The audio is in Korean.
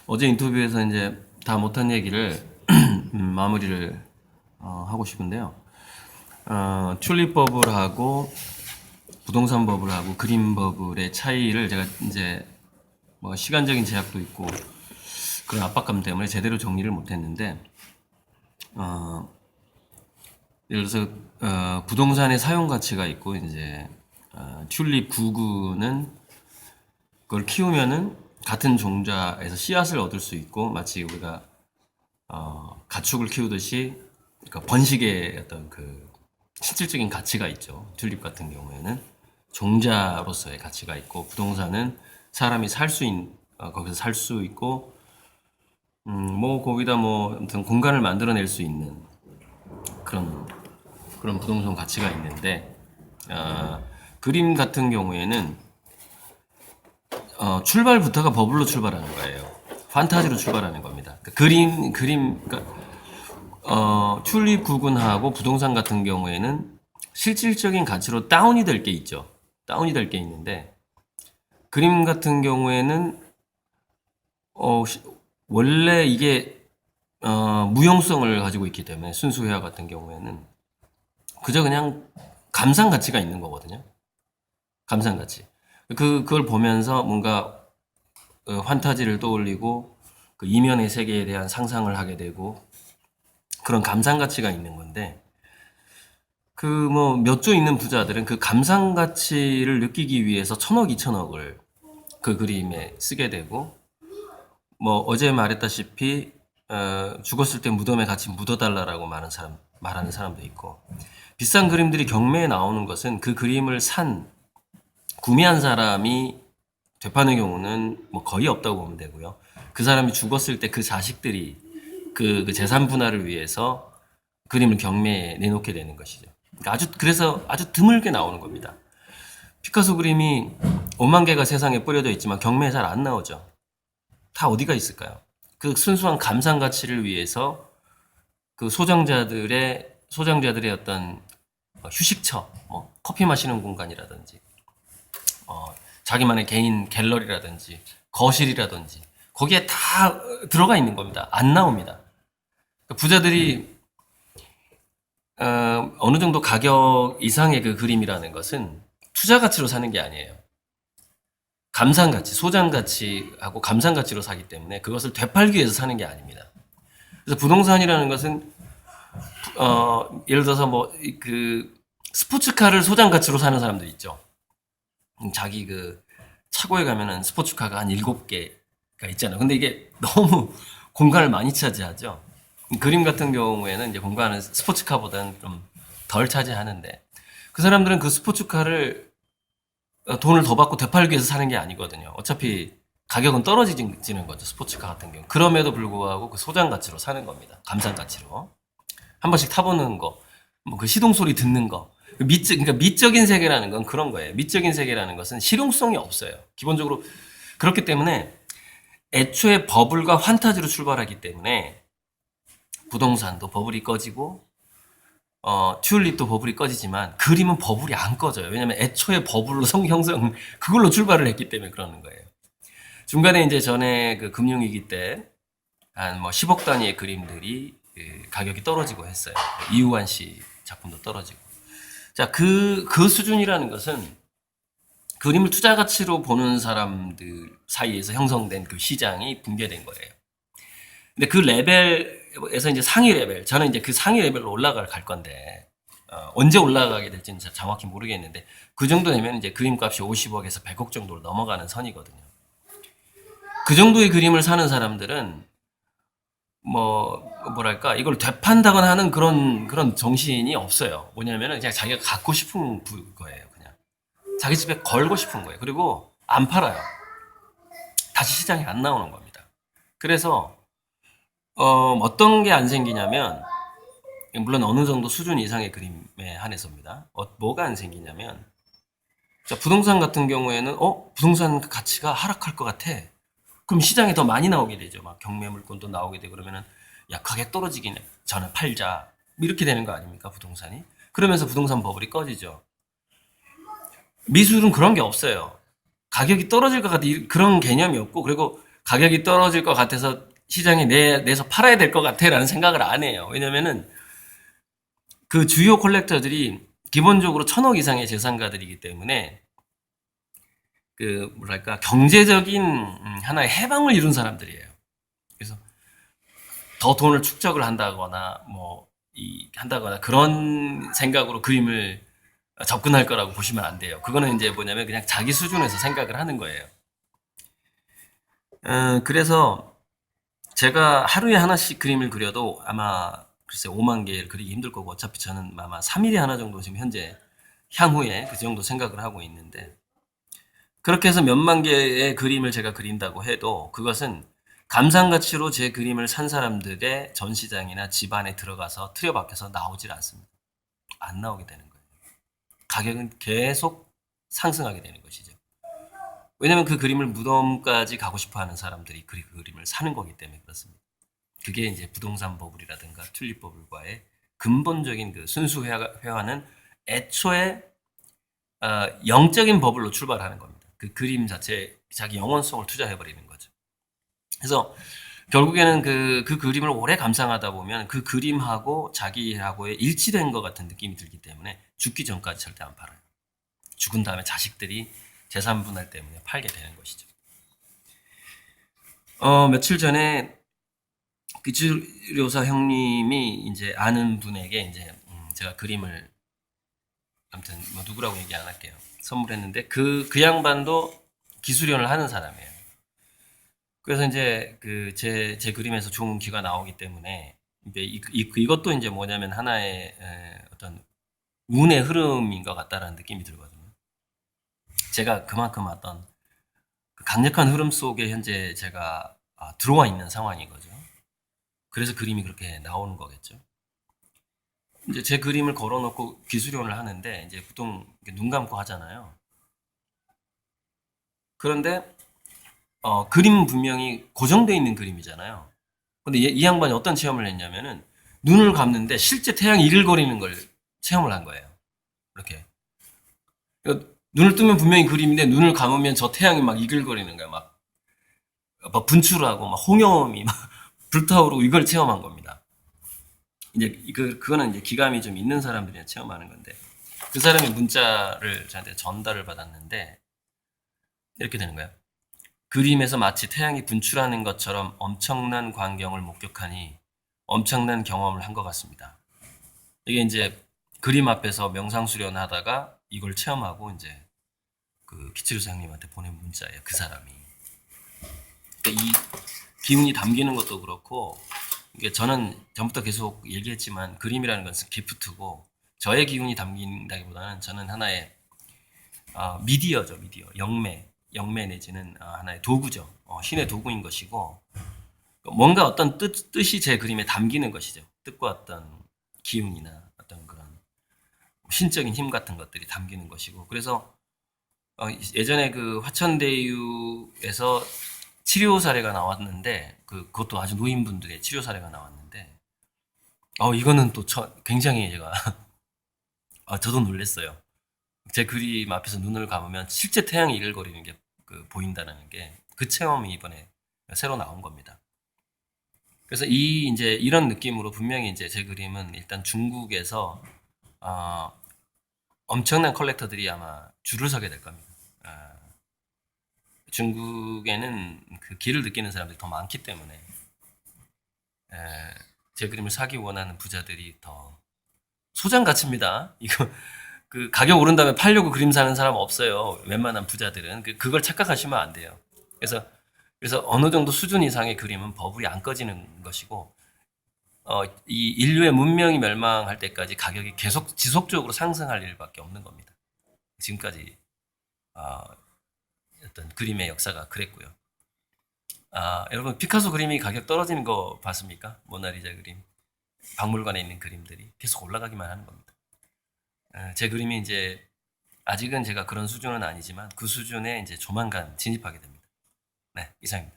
어제 인터뷰에서 이제 다 못한 얘기를 마무리를 하고 싶은데요. 튤립 버블하고 부동산 버블하고 그린 버블의 차이를 제가 이제 뭐 시간적인 제약도 있고 그런 압박감 때문에 제대로 정리를 못했는데, 어, 예를 들어서 부동산의 사용 가치가 있고 이제 튤립 구근은 그걸 키우면은 같은 종자에서 씨앗을 얻을 수 있고, 마치 우리가 가축을 키우듯이 그러니까 번식의 어떤 그 실질적인 가치가 있죠. 튤립 같은 경우에는 종자로서의 가치가 있고, 부동산은 사람이 거기서 살 수 있고, 뭐 거기다 뭐 아무튼 공간을 만들어낼 수 있는 그런 부동산 가치가 있는데, 그림 같은 경우에는 출발부터가 버블로 출발하는 거예요. 판타지로 출발하는 겁니다. 그러니까 튤립 구근하고 부동산 같은 경우에는 실질적인 가치로 다운이 될 게 있죠. 다운이 될 게 있는데, 그림 같은 경우에는 어, 시- 원래 이게 무용성을 가지고 있기 때문에, 순수 회화 같은 경우에는 그저 그냥 감상 가치가 있는 거거든요. 감상 가치. 그걸 보면서 뭔가 환타지를 떠올리고 그 이면의 세계에 대한 상상을 하게 되고 그런 감상 가치가 있는 건데, 그 뭐 몇 조 있는 부자들은 그 감상 가치를 느끼기 위해서 천억, 이천억을 그 그림에 쓰게 되고, 뭐 어제 말했다시피 죽었을 때 무덤에 같이 묻어달라라고 말하는 사람도 있고, 비싼 그림들이 경매에 나오는 것은 그 그림을 구매한 사람이 되파는 경우는 뭐 거의 없다고 보면 되고요. 그 사람이 죽었을 때 그 자식들이 그 재산 분할을 위해서 그림을 경매에 내놓게 되는 것이죠. 그러니까 그래서 아주 드물게 나오는 겁니다. 피카소 그림이 5만 개가 세상에 뿌려져 있지만 경매에 잘 안 나오죠. 다 어디가 있을까요? 그 순수한 감상 가치를 위해서 그 소장자들의 어떤 휴식처, 뭐 커피 마시는 공간이라든지, 자기만의 개인 갤러리라든지 거실이라든지 거기에 다 들어가 있는 겁니다. 안 나옵니다. 그러니까 부자들이 어느 정도 가격 이상의 그 그림이라는 것은 투자 가치로 사는 게 아니에요. 감상 가치, 소장 가치하고 감상 가치로 사기 때문에 그것을 되팔기 위해서 사는 게 아닙니다. 그래서 부동산이라는 것은 예를 들어서 뭐 그 스포츠카를 소장 가치로 사는 사람도 있죠. 자기 그 차고에 가면은 스포츠카가 한 7개가 있잖아요. 근데 이게 너무 공간을 많이 차지하죠. 그림 같은 경우에는 이제 공간은 스포츠카보다는 좀 덜 차지하는데, 그 사람들은 그 스포츠카를 돈을 더 받고 되팔기 위해서 사는 게 아니거든요. 어차피 가격은 떨어지는 거죠. 스포츠카 같은 경우. 그럼에도 불구하고 그 소장 가치로 사는 겁니다. 감상 가치로. 한 번씩 타보는 거, 뭐 그 시동 소리 듣는 거. 그러니까 미적인 세계라는 건 그런 거예요. 미적인 세계라는 것은 실용성이 없어요. 기본적으로. 그렇기 때문에 애초에 버블과 환타지로 출발하기 때문에 부동산도 버블이 꺼지고, 튤립도 버블이 꺼지지만 그림은 버블이 안 꺼져요. 왜냐면 애초에 버블로 그걸로 출발을 했기 때문에 그러는 거예요. 중간에 이제 전에 그 금융위기 때 한 뭐 10억 단위의 그림들이 그 가격이 떨어지고 했어요. 이우환 씨 작품도 떨어지고. 자, 그 수준이라는 것은 그림을 투자 가치로 보는 사람들 사이에서 형성된 그 시장이 붕괴된 거예요. 근데 그 레벨에서 이제 상위 레벨, 저는 이제 그 상위 레벨로 갈 건데, 언제 올라가게 될지는 정확히 모르겠는데, 그 정도 되면 이제 그림값이 50억에서 100억 정도로 넘어가는 선이거든요. 그 정도의 그림을 사는 사람들은 뭐랄까, 이걸 되판다거나 하는 그런 정신이 없어요. 뭐냐면은 그냥 자기가 갖고 싶은 거예요. 그냥 자기 집에 걸고 싶은 거예요. 그리고 안 팔아요. 다시 시장에 안 나오는 겁니다. 그래서 어떤 게 안 생기냐면, 물론 어느 정도 수준 이상의 그림에 한해서입니다. 뭐가 안 생기냐면, 자, 부동산 같은 경우에는 부동산 가치가 하락할 것 같아. 그럼 시장에 더 많이 나오게 되죠. 막 경매 물건도 나오게 되고, 그러면은 약하게 떨어지긴 전에 팔자, 이렇게 되는 거 아닙니까, 부동산이? 그러면서 부동산 버블이 꺼지죠. 미술은 그런 게 없어요. 가격이 떨어질 것 같은 그런 개념이 없고, 그리고 가격이 떨어질 것 같아서 시장에 내서 팔아야 될 것 같아라는 생각을 안 해요. 왜냐면은 그 주요 콜렉터들이 기본적으로 1,000억 이상의 재산가들이기 때문에 그 뭐랄까 경제적인 하나의 해방을 이룬 사람들이에요. 그래서 더 돈을 축적을 한다거나 한다거나 그런 생각으로 그림을 접근할 거라고 보시면 안 돼요. 그거는 이제 뭐냐면 그냥 자기 수준에서 생각을 하는 거예요. 그래서 제가 하루에 하나씩 그림을 그려도 아마 글쎄 5만 개를 그리기 힘들 거고 어차피 저는 아마 3일에 하나 정도 지금 현재 향후에 그 정도 생각을 하고 있는데 그렇게 해서 몇만 개의 그림을 제가 그린다고 해도 그것은 감상 가치로 제 그림을 산 사람들의 전시장이나 집안에 들어가서 틀에 박혀서 나오질 않습니다. 안 나오게 되는 거예요. 가격은 계속 상승하게 되는 것이죠. 왜냐면 그 그림을 무덤까지 가고 싶어 하는 사람들이 그 그림을 사는 거기 때문에 그렇습니다. 그게 이제 부동산 버블이라든가 튤립 버블과의 근본적인 그 순수 회화는 애초에 영적인 버블로 출발하는 겁니다. 그 그림 자체에 자기 영혼성을 투자해버리는 거죠. 그래서 결국에는 그 그림을 오래 감상하다 보면 그 그림하고 자기하고의 일치된 것 같은 느낌이 들기 때문에 죽기 전까지 절대 안 팔아요. 죽은 다음에 자식들이 재산 분할 때문에 팔게 되는 것이죠. 며칠 전에 기술요사 형님이 이제 아는 분에게 이제 제가 그림을 아무튼 뭐 누구라고 얘기 안 할게요. 선물했는데 그 양반도 기술연을 하는 사람이에요. 그래서 이제 그 제 그림에서 좋은 기가 나오기 때문에 이제 이것도 이제 뭐냐면 하나의 어떤 운의 흐름인 것 같다라는 느낌이 들거든요. 제가 그만큼 어떤 강력한 흐름 속에 현재 제가 들어와 있는 상황인 거죠. 그래서 그림이 그렇게 나오는 거겠죠. 이제 제 그림을 걸어놓고 기술연을 하는데 이제 보통 눈 감고 하잖아요. 그런데 그림은 분명히 고정되어 있는 그림이잖아요. 근데 이 양반이 어떤 체험을 했냐면은 눈을 감는데 실제 태양이 이글거리는 걸 체험을 한 거예요. 이렇게. 그러니까 눈을 뜨면 분명히 그림인데 눈을 감으면 저 태양이 막 이글거리는 거야. 막 분출하고 막 홍염이 막 불타오르고 이걸 체험한 겁니다. 이제 그거는 이제 기감이 좀 있는 사람들이 체험하는 건데 그 사람이 문자를 저한테 전달을 받았는데 이렇게 되는 거예요. 그림에서 마치 태양이 분출하는 것처럼 엄청난 광경을 목격하니 엄청난 경험을 한 것 같습니다. 이게 이제 그림 앞에서 명상 수련하다가 이걸 체험하고 이제 그 기칠사장님한테 보낸 문자예요. 그 사람이. 이 기운이 담기는 것도 그렇고 이게 저는 전부터 계속 얘기했지만 그림이라는 것은 기프트고 저의 기운이 담긴다기보다는 저는 하나의 미디어죠. 미디어. 영매 내지는 하나의 도구죠. 신의 도구인 것이고 뭔가 어떤 뜻이 제 그림에 담기는 것이죠. 뜻과 어떤 기운이나 어떤 그런 신적인 힘 같은 것들이 담기는 것이고 그래서 예전에 그 화천대유에서 치료 사례가 나왔는데 그것도 아주 노인분들의 치료 사례가 나왔는데 이거는 또 굉장히 제가 저도 놀랐어요. 제 그림 앞에서 눈을 감으면 실제 태양이 이글거리는 게 보인다는 게 그 체험이 이번에 새로 나온 겁니다. 그래서 이제 이런 느낌으로 분명히 이제 제 그림은 일단 중국에서 엄청난 컬렉터들이 아마 줄을 서게 될 겁니다. 중국에는 그 길을 느끼는 사람들이 더 많기 때문에 제 그림을 사기 원하는 부자들이 더 소장 가치입니다. 이거 그 가격 오른 다음에 팔려고 그림 사는 사람 없어요. 웬만한 부자들은 그걸 착각하시면 안 돼요. 그래서 어느 정도 수준 이상의 그림은 버블이 안 꺼지는 것이고 이 인류의 문명이 멸망할 때까지 가격이 계속 지속적으로 상승할 일밖에 없는 겁니다. 지금까지 어떤 그림의 역사가 그랬고요. 여러분 피카소 그림이 가격 떨어지는 거 봤습니까? 모나리자 그림, 박물관에 있는 그림들이 계속 올라가기만 하는 겁니다. 제 그림이 이제 아직은 제가 그런 수준은 아니지만 그 수준에 이제 조만간 진입하게 됩니다. 네, 이상입니다.